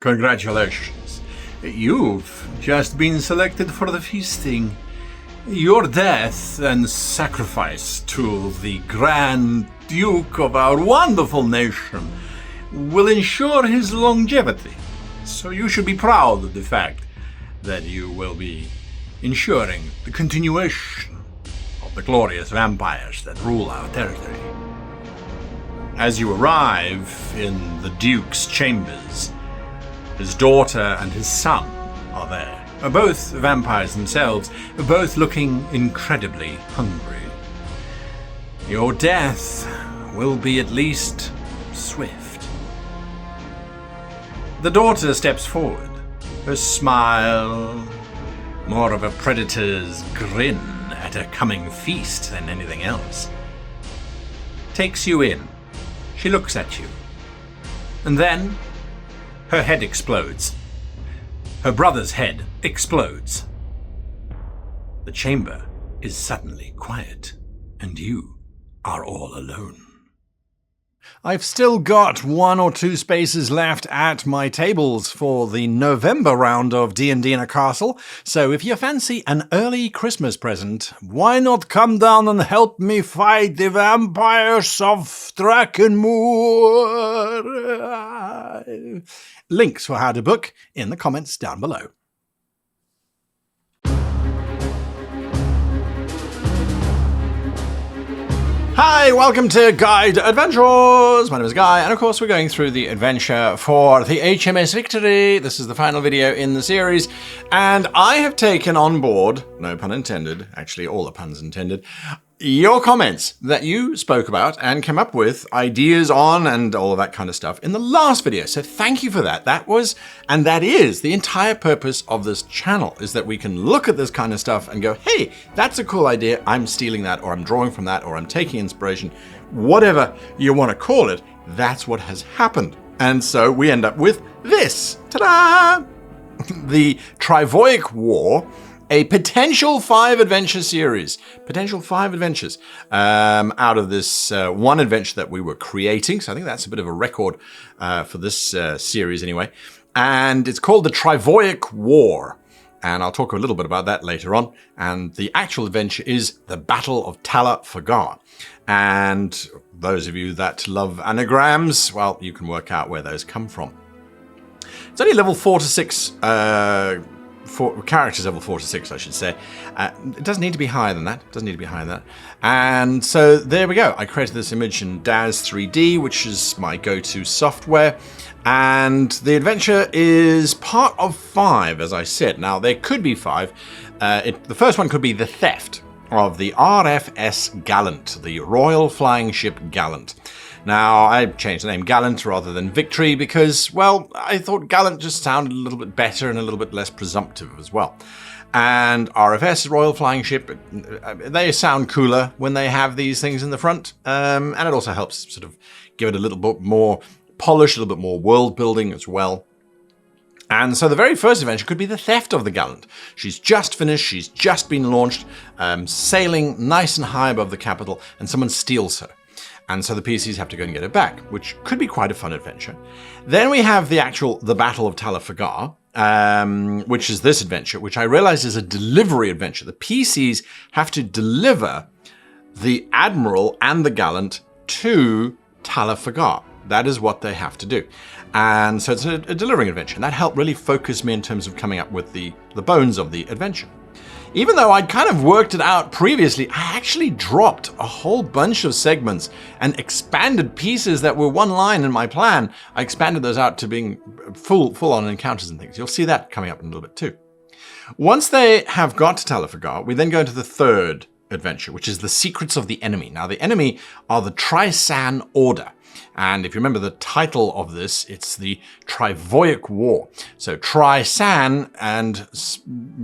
Congratulations. You've just been selected for the feasting. Your death and sacrifice to the Grand Duke of our wonderful nation will ensure his longevity. So you should be proud of the fact that you will be ensuring the continuation of the glorious vampires that rule our territory. As you arrive in the Duke's chambers, his daughter and his son are there, both vampires themselves, both looking incredibly hungry. Your death will be at least swift. The daughter steps forward, her smile more of a predator's grin at a coming feast than anything else. Takes you in. She looks at you. And then her head explodes. Her brother's head explodes. The chamber is suddenly quiet, and you are all alone. I've still got 1 or 2 spaces left at my tables for the November round of D&D in a Castle, so if you fancy an early Christmas present, why not come down and help me fight the vampires of Drakkenmoor? Links for how to book in the comments down below. Hi, welcome to Guide Adventures! My name is Guy, and of course we're going through the adventure for the HMS Victory. This is the final video in the series, and I have taken on board, no pun intended, actually all the puns intended, your comments that you spoke about and came up with ideas on and all of that kind of stuff in the last video. So thank you for that. That was, and that is, the entire purpose of this channel, is that we can look at this kind of stuff and go, hey, that's a cool idea. I'm stealing that, or I'm drawing from that, or I'm taking inspiration. Whatever you want to call it, that's what has happened. And so we end up with this. Ta-da! The Trivoic War, a potential 5 adventure series. Potential 5 adventures out of this one adventure that we were creating. So I think that's a bit of a record for this series anyway. And it's called the Trivoic War. And I'll talk a little bit about that later on. And the actual adventure is the Battle of Tala Fagar. And those of you that love anagrams, well, you can work out where those come from. It's only level 4 to 6 characters level 4 to 6, I should say. It doesn't need to be higher than that. And so there we go. I created this image in DAZ 3D, which is my go-to software. And the adventure is part of 5, as I said. Now, there could be 5. The first one could be the theft of the RFS Gallant, the Royal Flying Ship Gallant. Now, I changed the name Gallant rather than Victory because, well, I thought Gallant just sounded a little bit better and a little bit less presumptive as well. And RFS, Royal Flying Ship, they sound cooler when they have these things in the front. And it also helps sort of give it a little bit more polish, a little bit more world building as well. And so the very first adventure could be the theft of the Gallant. She's just finished, she's just been launched, sailing nice and high above the capital, and someone steals her. And so the PCs have to go and get it back, which could be quite a fun adventure. Then we have the Battle of Tala Fagar, which is this adventure, which I realize is a delivery adventure. The PCs have to deliver the Admiral and the Gallant to Tala Fagar. That is what they have to do. And so it's a delivering adventure. And that helped really focus me in terms of coming up with the bones of the adventure. Even though I'd kind of worked it out previously, I actually dropped a whole bunch of segments and expanded pieces that were one line in my plan. I expanded those out to being full-on encounters and things. You'll see that coming up in a little bit too. Once they have got to Tala Fagar, we then go into the third adventure, which is the Secrets of the Enemy. Now, the enemy are the Trisan Order. And if you remember the title of this, it's the Trivoic War. So Trisan and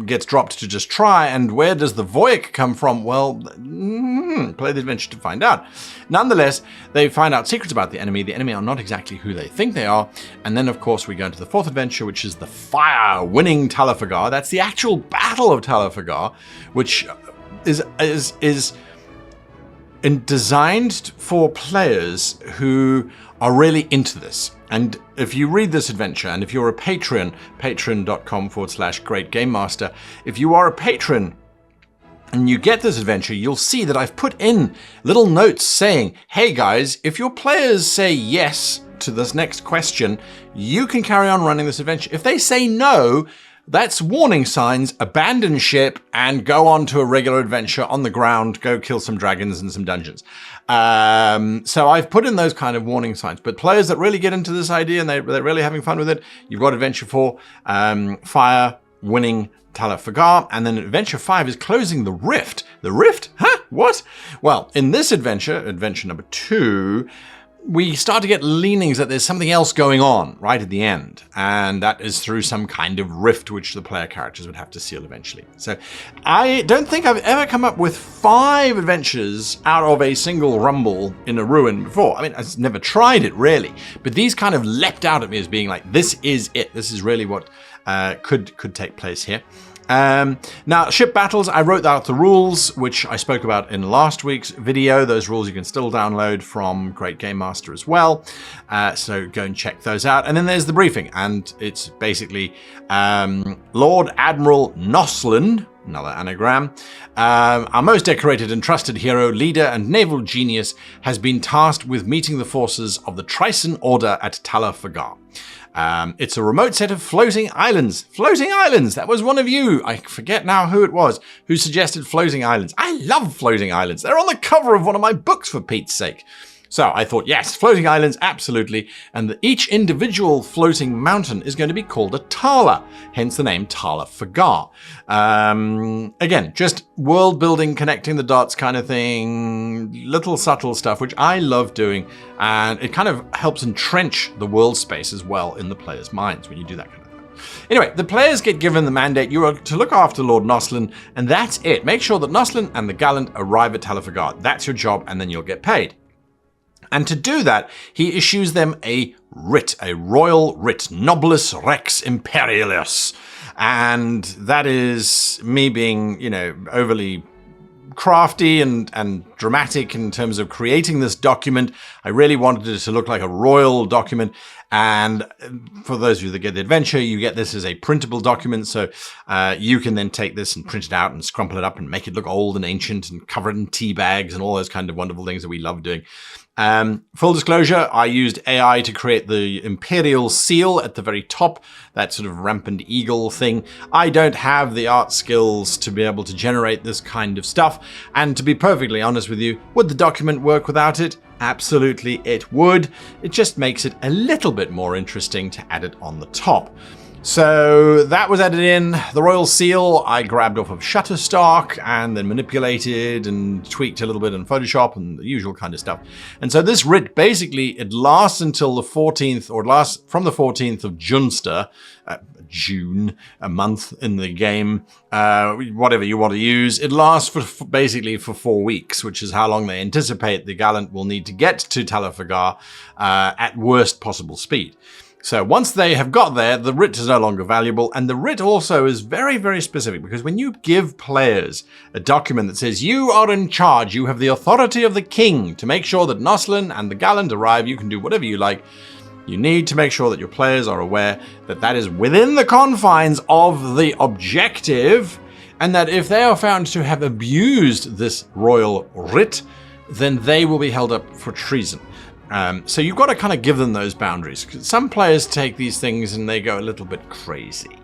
gets dropped to just try. And where does the Voic come from? Well, play the adventure to find out. Nonetheless, they find out secrets about the enemy. The enemy are not exactly who they think they are. And then, of course, we go into the fourth adventure, which is the fire-winning Tala Fagar. That's the actual Battle of Tala Fagar, which is designed for players who are really into this. And if you read this adventure, and if you're a patron, patreon.com/greatgamemaster, if you are a patron and you get this adventure, you'll see that I've put in little notes saying, hey guys, if your players say yes to this next question, you can carry on running this adventure. If they say no, that's warning signs, abandon ship and go on to a regular adventure on the ground, go kill some dragons and some dungeons. So I've put in those kind of warning signs, but players that really get into this idea and they're really having fun with it, you've got Adventure 4, Fire, winning Tala Fagar, and then Adventure 5 is closing the Rift. The Rift? Huh? What? Well, in this adventure, adventure number 2, we start to get leanings that there's something else going on right at the end, and that is through some kind of rift which the player characters would have to seal eventually. So I don't think I've ever come up with 5 adventures out of a single rumble in a ruin before. I mean, I've never tried it really, but these kind of leapt out at me as being like, this is it. This is really what could take place here. Now, ship battles, I wrote out the rules, which I spoke about in last week's video. Those rules you can still download from Great Game Master as well. So go and check those out. And then there's the briefing, and it's basically Lord Admiral Noslin, another anagram, our most decorated and trusted hero, leader, and naval genius, has been tasked with meeting the forces of the Trison Order at Tala Fagar. It's a remote set of floating islands. Floating islands! That was one of you. I forget now who it was who suggested floating islands. I love floating islands. They're on the cover of one of my books, for Pete's sake. So I thought, yes, floating islands, absolutely. And each individual floating mountain is going to be called a Tala, hence the name Tala Fagar. Again, just world building, connecting the dots kind of thing, little subtle stuff, which I love doing. And it kind of helps entrench the world space as well in the players' minds when you do that kind of thing. Anyway, the players get given the mandate. You are to look after Lord Noslin, and that's it. Make sure that Noslin and the Gallant arrive at Tala Fagar. That's your job, and then you'll get paid. And to do that, he issues them a writ, a royal writ, Nobilis Rex Imperialis. And that is me being, overly crafty and dramatic in terms of creating this document. I really wanted it to look like a royal document. And for those of you that get the adventure, you get this as a printable document. So you can then take this and print it out and scrumple it up and make it look old and ancient and cover it in tea bags and all those kind of wonderful things that we love doing. Full disclosure, I used AI to create the imperial seal at the very top, that sort of rampant eagle thing. I don't have the art skills to be able to generate this kind of stuff. And to be perfectly honest with you, would the document work without it? Absolutely it would. It just makes it a little bit more interesting to add it on the top. So that was added in. The royal seal I grabbed off of Shutterstock and then manipulated and tweaked a little bit in Photoshop and the usual kind of stuff. And so this writ, basically, it lasts until the 14th, or it lasts from the 14th of Junster, June, a month in the game, whatever you want to use. It lasts for basically for 4 weeks, which is how long they anticipate the Gallant will need to get to Tala Fagar at worst possible speed. So once they have got there, the writ is no longer valuable, and the writ also is very, very specific, because when you give players a document that says you are in charge, you have the authority of the king to make sure that Noslin and the Gallant arrive, you can do whatever you like, you need to make sure that your players are aware that that is within the confines of the objective, and that if they are found to have abused this royal writ, then they will be held up for treason. So you've got to kind of give them those boundaries. Some players take these things and they go a little bit crazy.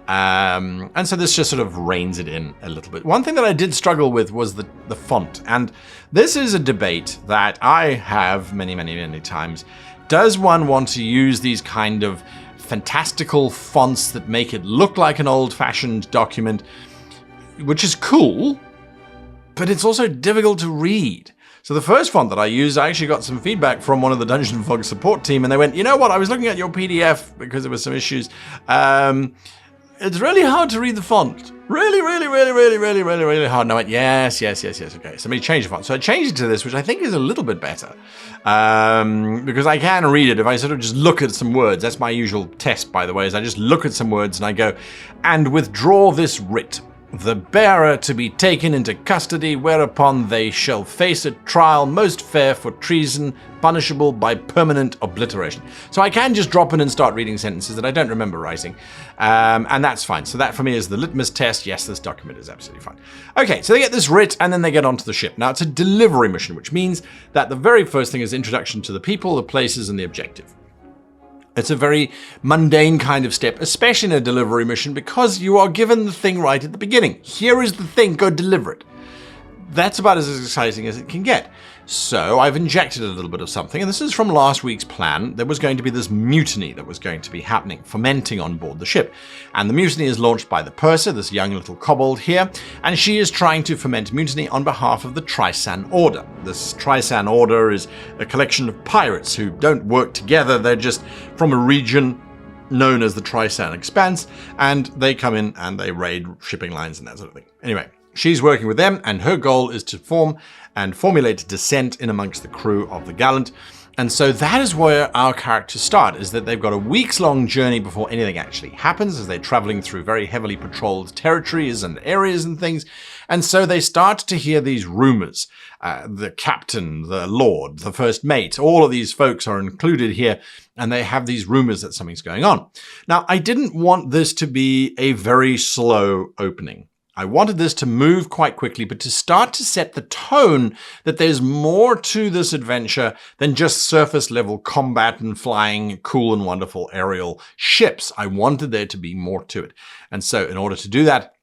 And so this just sort of reins it in a little bit. One thing that I did struggle with was the font. And this is a debate that I have many, many, many times. Does one want to use these kind of fantastical fonts that make it look like an old-fashioned document, which is cool, but it's also difficult to read? So the first font that I used, I actually got some feedback from one of the Dungeon Fog support team, and they went, you know what, I was looking at your PDF because there were some issues. It's really hard to read the font. Really hard. And I went, yes, okay. Somebody changed the font. So I changed it to this, which I think is a little bit better. Because I can read it if I sort of just look at some words. That's my usual test, by the way, is I just look at some words and I go, and withdraw this writ. the bearer to be taken into custody, whereupon they shall face a trial most fair for treason, punishable by permanent obliteration. So I can just drop in and start reading sentences that I don't remember writing, and that's fine. So that for me is the litmus test. Yes, this document is absolutely fine. Okay, so they get this writ, and then they get onto the ship. Now, it's a delivery mission, which means that the very first thing is introduction to the people, the places, and the objective. It's a very mundane kind of step, especially in a delivery mission, because you are given the thing right at the beginning. Here is the thing, go deliver it. That's about as exciting as it can get. So I've injected a little bit of something, and this is from last week's plan. There was going to be this mutiny that was going to be happening, fermenting on board the ship. And the mutiny is launched by the purser, this young little kobold here, and she is trying to foment mutiny on behalf of the Trisan Order. This Trisan Order is a collection of pirates who don't work together. They're just from a region known as the Trisan Expanse, and they come in and they raid shipping lines and that sort of thing. Anyway, she's working with them, and her goal is to form and formulate dissent in amongst the crew of the Gallant. And so that is where our characters start, is that they've got a weeks-long journey before anything actually happens, as they're traveling through very heavily patrolled territories and areas and things. And so they start to hear these rumors. The captain, the lord, the first mate, all of these folks are included here, and they have these rumors that something's going on. Now, I didn't want this to be a very slow opening. I wanted this to move quite quickly, but to start to set the tone that there's more to this adventure than just surface level combat and flying cool and wonderful aerial ships. I wanted there to be more to it. And so in order to do that,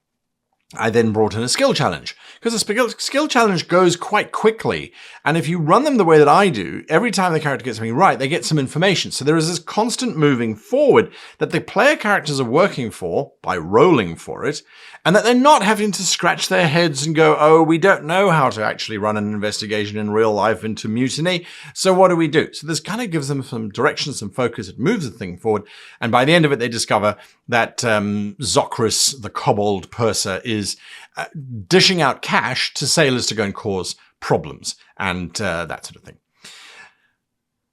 I then brought in a skill challenge, because the skill challenge goes quite quickly. And if you run them the way that I do, every time the character gets something right, they get some information. So there is this constant moving forward that the player characters are working for by rolling for it, and that they're not having to scratch their heads and go, oh, we don't know how to actually run an investigation in real life into mutiny, so what do we do? So this kind of gives them some direction, some focus, it moves the thing forward, and by the end of it they discover that Zocris, the kobold purser, is dishing out cash to sailors to go and cause problems and that sort of thing.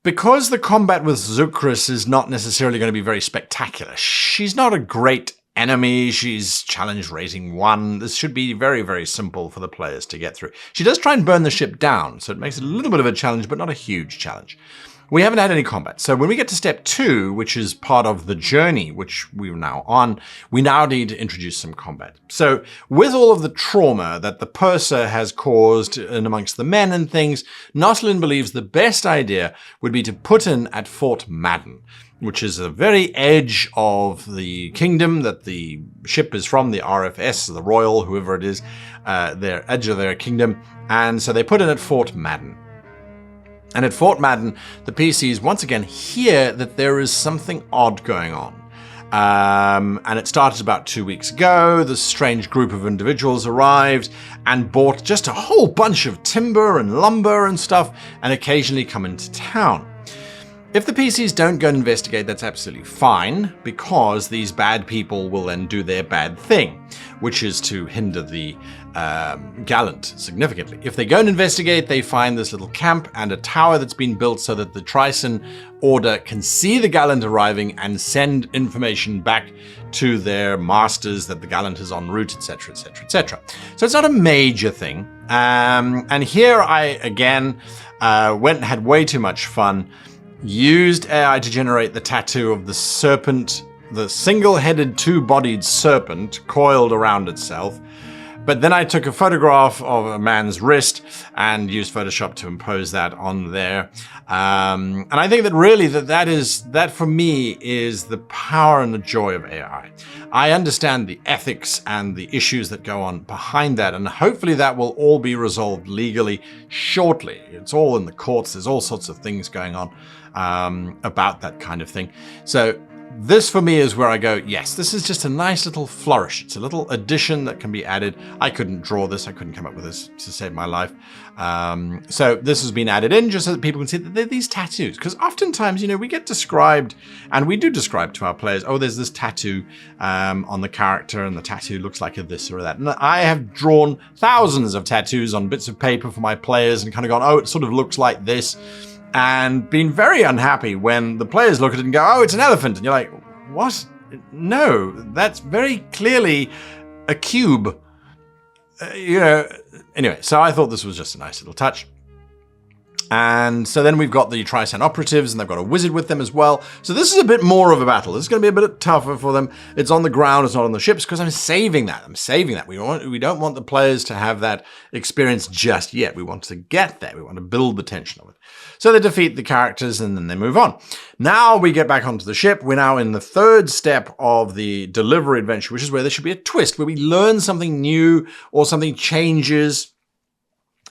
Because the combat with Zocris is not necessarily going to be very spectacular, she's not a great enemy, she's challenge rating 1. This should be very, very simple for the players to get through. She does try and burn the ship down, so it makes it a little bit of a challenge, but not a huge challenge. We haven't had any combat. So when we get to step 2, which is part of the journey, which we're now on, we now need to introduce some combat. So with all of the trauma that the purser has caused in amongst the men and things, Noslin believes the best idea would be to put in at Fort Madden, which is the very edge of the kingdom that the ship is from, the RFS, the Royal, whoever it is, their edge of their kingdom. And so they put in at Fort Madden. And at Fort Madden, the PCs once again hear that there is something odd going on. And it started about 2 weeks ago. This strange group of individuals arrived and bought just a whole bunch of timber and lumber and stuff, and occasionally come into town. If the PCs don't go and investigate, that's absolutely fine, because these bad people will then do their bad thing, which is to hinder the Gallant significantly. If they go and investigate, they find this little camp and a tower that's been built so that the Trisan Order can see the Gallant arriving and send information back to their masters that the Gallant is en route, etc., etc., etc. So it's not a major thing. And here I, again, went and had way too much fun. Used AI to generate the tattoo of the serpent, the single-headed, two-bodied serpent coiled around itself. But then I took a photograph of a man's wrist and used Photoshop to impose that on there. And I think that really that for me is the power and the joy of AI. I understand the ethics and the issues that go on behind that, and hopefully that will all be resolved legally shortly. It's all in the courts. There's all sorts of things going on about that kind of thing. So this for me is where I go, yes, this is just a nice little flourish. It's a little addition that can be added. I couldn't draw this. I couldn't come up with this to save my life. So this has been added in just so that people can see that there are these tattoos. Because oftentimes, we get described, and we do describe to our players, oh, there's this tattoo on the character, and the tattoo looks like a this or that. And I have drawn thousands of tattoos on bits of paper for my players and kind of gone, oh, it sort of looks like this. And been very unhappy when the players look at it and go, oh, it's an elephant. And you're like, what? No, that's very clearly a cube. Anyway, so I thought this was just a nice little touch. And so then we've got the Trisan operatives, and they've got a wizard with them as well. So this is a bit more of a battle. This is going to be a bit tougher for them. It's on the ground, it's not on the ships, because I'm saving that. We don't want the players to have that experience just yet. We want to get there. We want to build the tension of it. So they defeat the characters, and then they move on. Now we get back onto the ship. We're now in the third step of the delivery adventure, which is where there should be a twist, where we learn something new or something changes.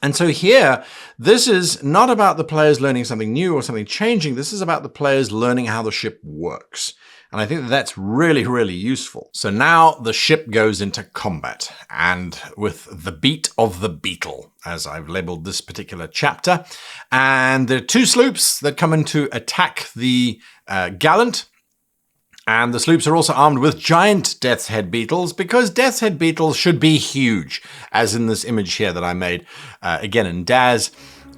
And so here, this is not about the players learning something new or something changing. This is about the players learning how the ship works. And I think that's really, really useful. So now the ship goes into combat, and with the beat of the beetle, as I've labeled this particular chapter. And there are 2 sloops that come in to attack the Gallant. And the sloops are also armed with giant Death's Head beetles, because Death's Head beetles should be huge, as in this image here that I made, again in Daz.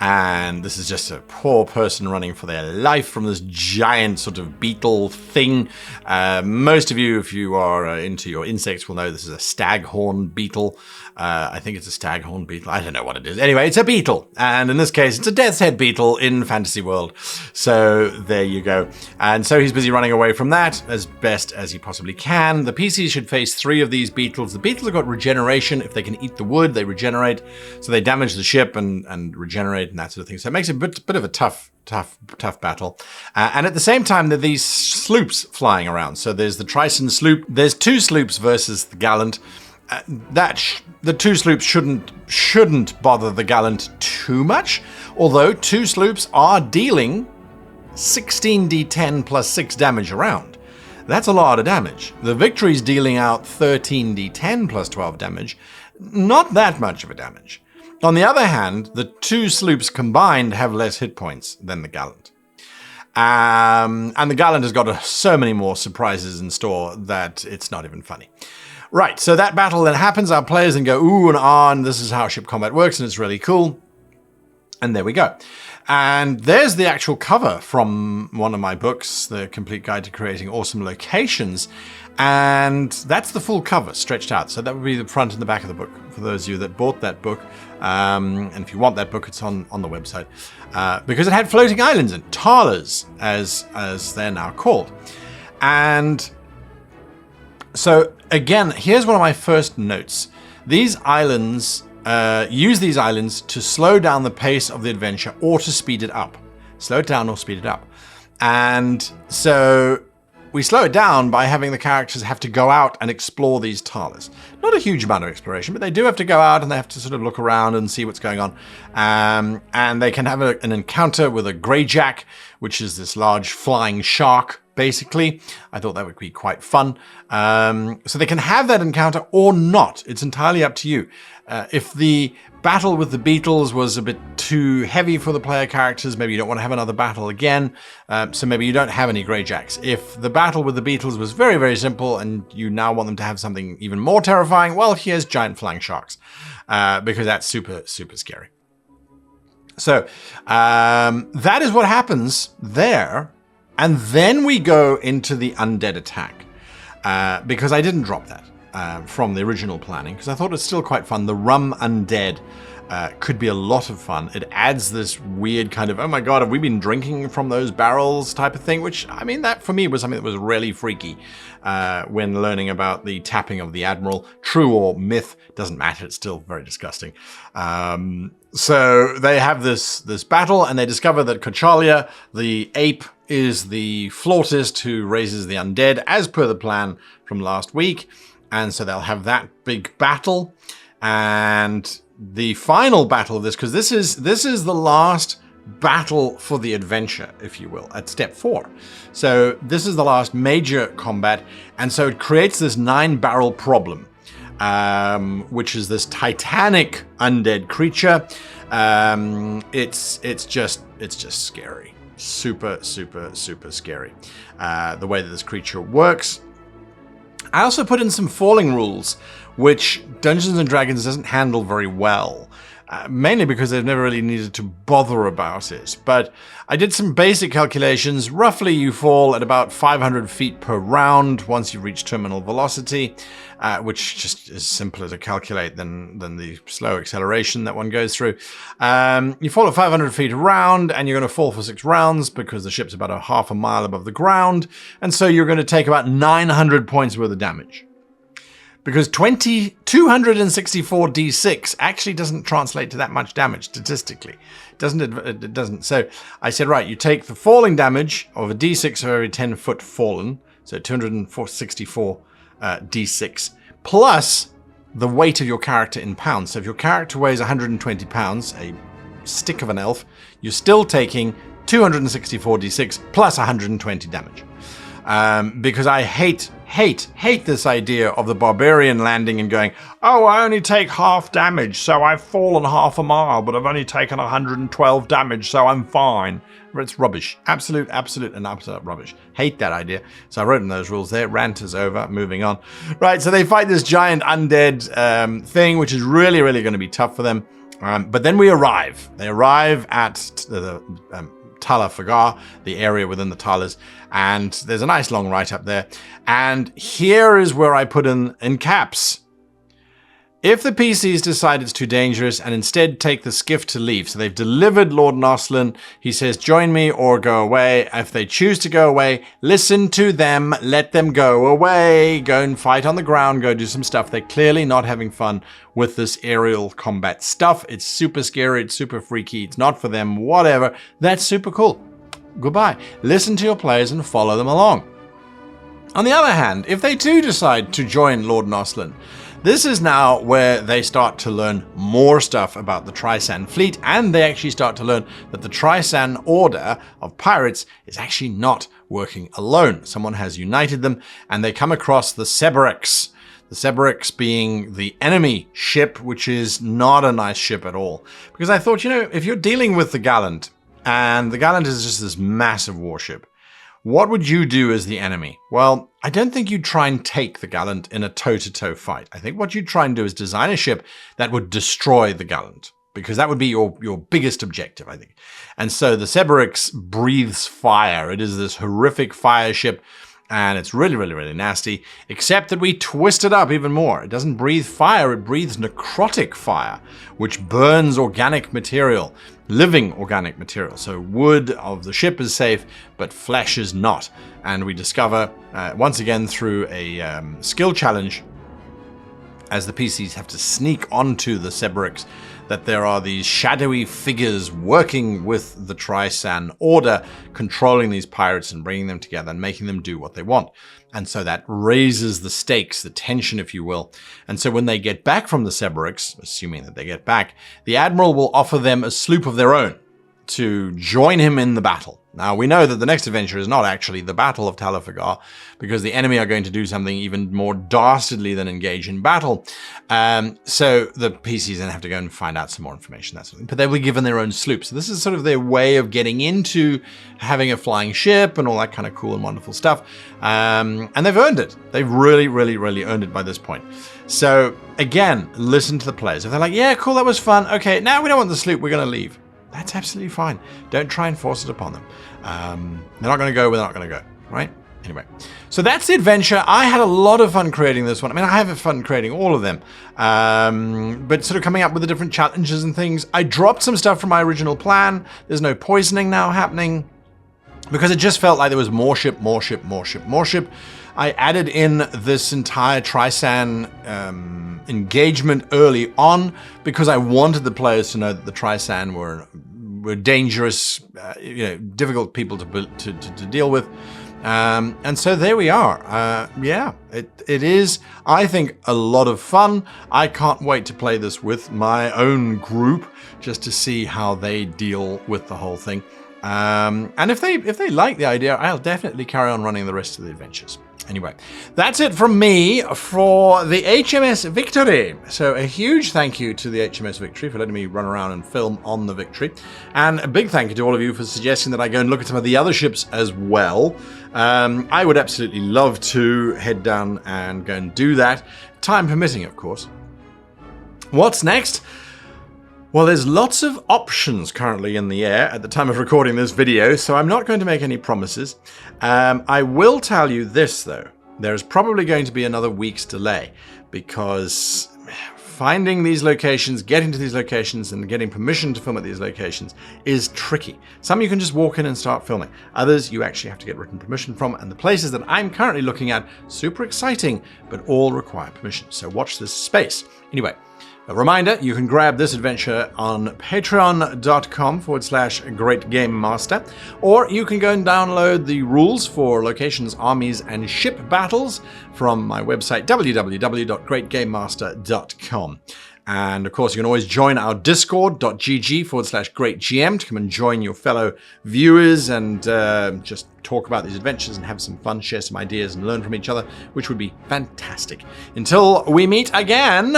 And this is just a poor person running for their life from this giant sort of beetle thing. Most of you, if you are into your insects, will know this is a staghorn beetle. I think it's a staghorn beetle. I don't know what it is. Anyway, it's a beetle. And in this case, it's a Death's Head beetle in Fantasy World. So there you go. And so he's busy running away from that as best as he possibly can. The PCs should face 3 of these beetles. The beetles have got regeneration. If they can eat the wood, they regenerate. So they damage the ship and regenerate and that sort of thing. So it makes it a bit of a tough battle. And at the same time, there are these sloops flying around. So there's the Trisan sloop. There's 2 sloops versus the Gallant. The 2 sloops shouldn't bother the Gallant too much, although 2 sloops are dealing 16d10 plus 6 damage around. That's a lot of damage. The Victory's dealing out 13d10 plus 12 damage. Not that much of a damage. On the other hand, the 2 sloops combined have less hit points than the Gallant. And the Gallant has got so many more surprises in store that it's not even funny. Right, so that battle then happens. Our players then go ooh and ah, and this is how ship combat works, and it's really cool. And there we go. And there's the actual cover from one of my books, The Complete Guide to Creating Awesome Locations. And that's the full cover stretched out. So that would be the front and the back of the book for those of you that bought that book. And if you want that book, it's on the website. Because it had floating islands and Talas, as they're now called. And so again, here's one of my first notes. These islands, use these islands to slow down the pace of the adventure or to speed it up. Slow it down or speed it up. And so we slow it down by having the characters have to go out and explore these Talas. Not a huge amount of exploration, but they do have to go out and they have to sort of look around and see what's going on. And they can have an encounter with a greyjack, which is this large flying shark, basically. I thought that would be quite fun. So they can have that encounter or not. It's entirely up to you. If the battle with the beetles was a bit too heavy for the player characters, maybe you don't want to have another battle again, so maybe you don't have any greyjacks. If the battle with the beetles was very, very simple and you now want them to have something even more terrifying, well, here's giant flying sharks, because that's super, super scary. So that is what happens there. And then we go into the undead attack, because I didn't drop that from the original planning, because I thought it's still quite fun. The rum undead could be a lot of fun. It adds this weird kind of, oh my god, have we been drinking from those barrels type of thing, which, I mean, that for me was something that was really freaky when learning about the tapping of the Admiral. True or myth, doesn't matter, it's still very disgusting. So they have this battle, and they discover that Kochalia, the ape, is the flautist who raises the undead, as per the plan from last week. And so they'll have that big battle. And the final battle of this, because this is the last battle for the adventure, if you will, at step 4. So this is the last major combat. And so it creates this 9-barrel problem, which is this titanic undead creature. It's just scary. Super, super, super scary. The way that this creature works. I also put in some falling rules, which Dungeons & Dragons doesn't handle very well. mainly because they've never really needed to bother about it. But I did some basic calculations. Roughly, you fall at about 500 feet per round once you reach terminal velocity, which just is simpler to calculate than the slow acceleration that one goes through. You fall at 500 feet a round, and you're going to fall for 6 rounds because the ship's about a half a mile above the ground, and so you're going to take about 900 points worth of damage. Because 264 d6 actually doesn't translate to that much damage statistically. It doesn't. So I said, right, you take the falling damage of a d6 for every 10 foot fallen, so 264 d6, plus the weight of your character in pounds. So if your character weighs 120 pounds, a stick of an elf, you're still taking 264 d6 plus 120 damage. Because I hate this idea of the barbarian landing and going, oh, I only take half damage, so I've fallen half a mile, but I've only taken 112 damage, so I'm fine. It's rubbish. Absolute and absolute rubbish. Hate that idea. So I wrote in those rules there. Rant is over. Moving on. Right, so they fight this giant undead thing, which is really, really going to be tough for them. But then we arrive. They arrive at the Tala Fagar, the area within the Talas, and there's a nice long write-up there. And here is where I put in caps. If the PCs decide it's too dangerous and instead take the skiff to leave, so they've delivered Lord Noslin, he says, join me or go away. If they choose to go away, listen to them, let them go away, go and fight on the ground, go do some stuff. They're clearly not having fun with this aerial combat stuff. It's super scary, it's super freaky, it's not for them, whatever. That's super cool. Goodbye. Listen to your players and follow them along. On the other hand, if they too decide to join Lord Noslin, this is now where they start to learn more stuff about the Trisan fleet, and they actually start to learn that the Trisan order of pirates is actually not working alone. Someone has united them, and they come across the Cerberus. The Cerberus being the enemy ship, which is not a nice ship at all. Because I thought, if you're dealing with the Gallant, and the Gallant is just this massive warship, what would you do as the enemy? Well, I don't think you'd try and take the Gallant in a toe-to-toe fight. I think what you'd try and do is design a ship that would destroy the Gallant, because that would be your biggest objective, I think. And so the Cerberus breathes fire. It is this horrific fire ship, and it's really, really, really nasty, except that we twist it up even more. It doesn't breathe fire, it breathes necrotic fire, which burns organic material, living organic material. So wood of the ship is safe, but flesh is not. And we discover, once again through a skill challenge, as the PCs have to sneak onto the Cerberus, that there are these shadowy figures working with the Trisan order, controlling these pirates and bringing them together and making them do what they want. And so that raises the stakes, the tension, if you will. And so when they get back from the Cerberus, assuming that they get back, the Admiral will offer them a sloop of their own to join him in the battle. Now, we know that the next adventure is not actually the Battle of Tala Fagar, because the enemy are going to do something even more dastardly than engage in battle. So the PCs then have to go and find out some more information, that sort of thing. But they will be given their own sloop. So this is sort of their way of getting into having a flying ship and all that kind of cool and wonderful stuff. And they've earned it. They've really, really, really earned it by this point. So again, listen to the players. If they're like, yeah, cool, that was fun. Okay, now we don't want the sloop, we're going to leave. That's absolutely fine. Don't try and force it upon them. They're not going to go, we're not going to go, right? Anyway, so that's the adventure. I had a lot of fun creating this one. I mean, I have fun creating all of them. But sort of coming up with the different challenges and things. I dropped some stuff from my original plan. There's no poisoning now happening, because it just felt like there was more ship. I added in this entire Trisan engagement early on because I wanted the players to know that the Trisan were dangerous, difficult people to deal with. And so there we are. Yeah, it is, I think, a lot of fun. I can't wait to play this with my own group just to see how they deal with the whole thing. And if they like the idea, I'll definitely carry on running the rest of the adventures. Anyway, that's it from me for the HMS Victory. So a huge thank you to the HMS Victory for letting me run around and film on the Victory. And a big thank you to all of you for suggesting that I go and look at some of the other ships as well. I would absolutely love to head down and go and do that. Time permitting, of course. What's next? Well, there's lots of options currently in the air at the time of recording this video, so I'm not going to make any promises. I will tell you this, though. There's probably going to be another week's delay, because finding these locations, getting to these locations, and getting permission to film at these locations is tricky. Some you can just walk in and start filming. Others you actually have to get written permission from, and the places that I'm currently looking at, super exciting, but all require permission, so watch this space. Anyway, a reminder, you can grab this adventure on patreon.com/greatgamemaster, or you can go and download the rules for locations, armies, and ship battles from my website, www.greatgamemaster.com. And of course, you can always join our discord.gg/greatgm to come and join your fellow viewers and just talk about these adventures and have some fun, share some ideas and learn from each other, which would be fantastic. Until we meet again,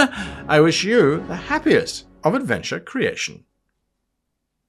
I wish you the happiest of adventure creation.